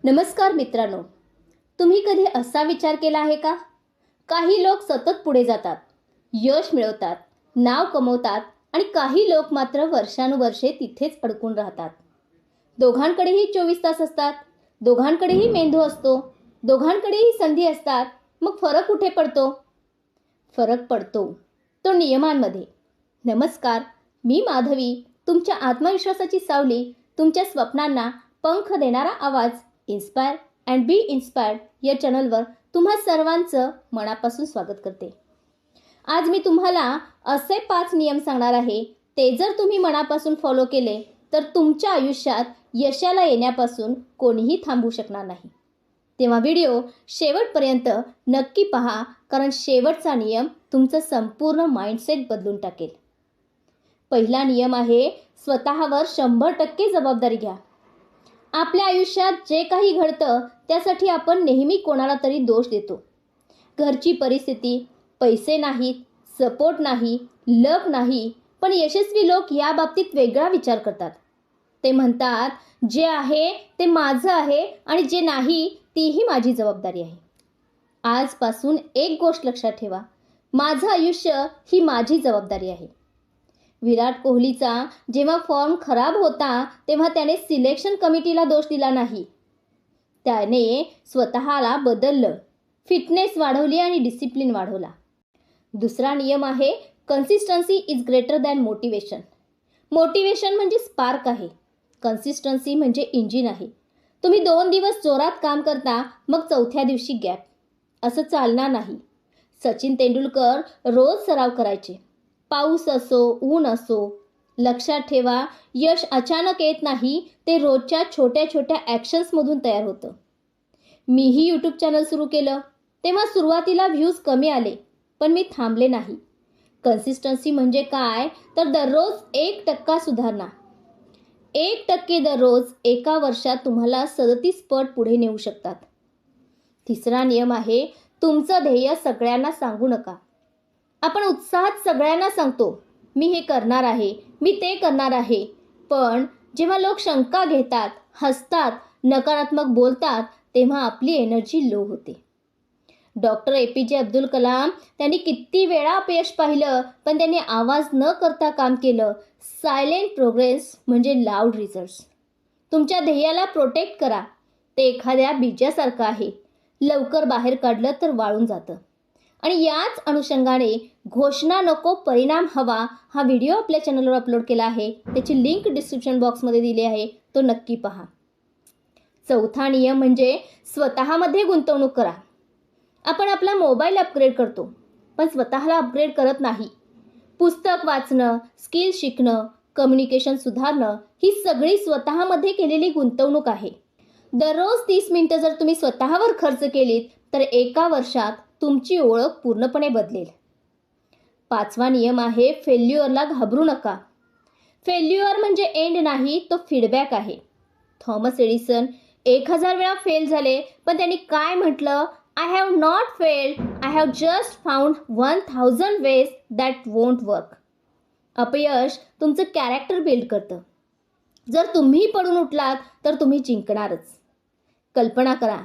नमस्कार मित्रांनो, तुम्ही कधी असा विचार केला आहे का? काही लोक सतत पुढे जातात, यश मिळवतात, नाव कमवतात आणि काही लोक मात्र वर्षानुवर्षे तिथेच अडकून राहतात. दोघांकडेही 24 तास असतात, दोघांकडेही मेंदू असतो, दोघांकडेही संधी असतात. मग फरक कुठे पडतो? फरक पडतो तो नियमांमध्ये. नमस्कार, मी माधवी, तुमच्या आत्मविश्वासाची सावली, तुमच्या स्वप्नांना पंख देणारा आवाज. इन्स्पायर अँड बी इन्स्पायर्ड या चॅनलवर तुम्हा सर्वांचं मनापासून स्वागत करते. आज मी तुम्हाला असे 5 नियम सांगणार आहे. ते जर तुम्ही मनापासून फॉलो केले तर तुमच्या आयुष्यात यशाला येण्यापासून कोणीही थांबवू शकणार नाही. तेव्हा व्हिडिओ शेवटपर्यंत नक्की पहा, कारण शेवटचा नियम तुमचं संपूर्ण माइंडसेट बदलून टाकेल. पहिला नियम आहे, स्वतःवर 100% जबाबदारी घ्या. आपल्या आयुष्यात जे काही घडतं त्यासाठी आपण नेहमी कोणाला तरी दोष देतो. घरची परिस्थिती, पैसे नाहीत, सपोर्ट नाही, लक नाही. पण यशस्वी लोक या बाबतीत वेगळा विचार करतात. ते म्हणतात, जे आहे ते माझं आहे आणि जे नाही तीही माझी जबाबदारी आहे. आजपासून एक गोष्ट लक्षात ठेवा, माझं आयुष्य ही माझी जबाबदारी आहे. विराट कोहलीचा जेव्हा फॉर्म खराब होता तेव्हा त्याने सिलेक्शन कमिटीला दोष दिला नाही. त्याने स्वतःला बदललं, फिटनेस वाढवली आणि डिसिप्लिन वाढवला. दुसरा नियम आहे, consistency is greater than motivation. Motivation म्हणजे स्पार्क आहे, कन्सिस्टन्सी म्हणजे इंजिन आहे. तुम्ही 2 दिवस जोरात काम करता, मग चौथ्या दिवशी गॅप. असं चालणार नाही. सचिन तेंडुलकर रोज सराव करायचे, पाऊस असो ऊन असो. लक्षात ठेवा, यश अचानक येत नाही, ते रोजच्या छोट्या छोट्या ॲक्शन्समधून तयार होतं. मीही यूट्यूब चॅनल सुरू केलं तेव्हा सुरुवातीला व्ह्यूज कमी आले, पण मी थांबले नाही. कन्सिस्टन्सी म्हणजे काय तर दररोज 1% सुधारणा. 1% दररोज एका वर्षात तुम्हाला 37 पट पुढे नेऊ शकतात. तिसरा नियम आहे, तुमचं ध्येय सगळ्यांना सांगू नका. आपण उत्साहात सगळ्यांना सांगतो, मी हे करणार आहे, मी ते करणार आहे. पण जेव्हा लोक शंका घेतात, हसतात, नकारात्मक बोलतात, तेव्हा आपली एनर्जी लो होते. डॉक्टर APJ अब्दुल कलाम त्यांनी किती वेळा अपयश पाहिलं, पण त्यांनी आवाज न करता काम केलं. सायलेंट प्रोग्रेस म्हणजे लाऊड रिझल्ट्स. तुमच्या ध्येयाला प्रोटेक्ट करा. ते एखाद्या बीजासारखं आहे, लवकर बाहेर काढलं तर वाळून जातं. आणि याच अनुषंगाने घोषणा नको परिणाम हवा हा व्हिडिओ आपल्या चॅनलवर अपलोड केला आहे. त्याची लिंक डिस्क्रिप्शन बॉक्समध्ये दिली आहे, तो नक्की पहा. चौथा नियम म्हणजे स्वतःमध्ये गुंतवणूक करा. आपण आपला मोबाईल अपग्रेड करतो, पण स्वतःला अपग्रेड करत नाही. पुस्तक वाचणं, स्किल शिकणं, कम्युनिकेशन सुधारणं ही सगळी स्वतःमध्ये केलेली गुंतवणूक आहे. दररोज 30 मिनिटं जर तुम्ही स्वतःवर खर्च केलीत तर एका वर्षात तुमची ओळख पूर्णपणे बदलेल. पाचवा नियम आहे, फेल्युअरला घाबरू नका. फेल्युअर म्हणजे एंड नाही, तो फीडबॅक आहे. थॉमस एडिसन 1000 वेळा फेल झाले, पण त्यांनी काय म्हटलं? I have not failed, I have just found 1000 ways that won't work. अपयश तुमचं कॅरेक्टर बिल्ड करतं. जर तुम्ही पडून उठलात तर तुम्ही जिंकणारच. कल्पना करा,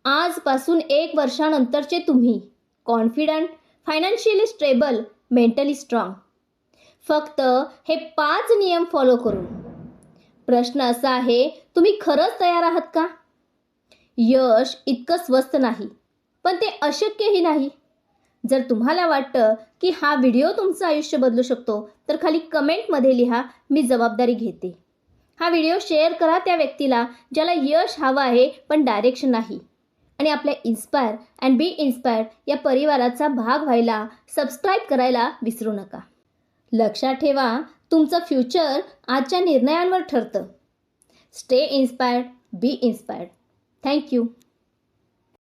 आजपासून 1 वर्षानंतरचे तुम्ही confident, financially stable, mentally strong. फक्त हे 5 नियम फॉलो करून. प्रश्न असा आहे, तुम्ही खरंच तयार आहात का? यश इतकं स्वस्त नाही, पण ते अशक्यही नाही. जर तुम्हाला वाटतं की हा व्हिडिओ तुमचं आयुष्य बदलू शकतो तर खाली कमेंटमध्ये लिहा, मी जबाबदारी घेते. हा व्हिडिओ शेअर करा त्या व्यक्तीला ज्याला यश हवं आहे पण डायरेक्शन नाही. आणि आपल्या इन्स्पायर अँड बी इन्स्पायर्ड या परिवाराचा भाग व्हायला सबस्क्राईब करायला विसरू नका. लक्षात ठेवा, तुमचं फ्युचर आजच्या निर्णयांवर ठरतं. स्टे इन्स्पायर्ड, बी इन्स्पायर्ड. थँक्यू.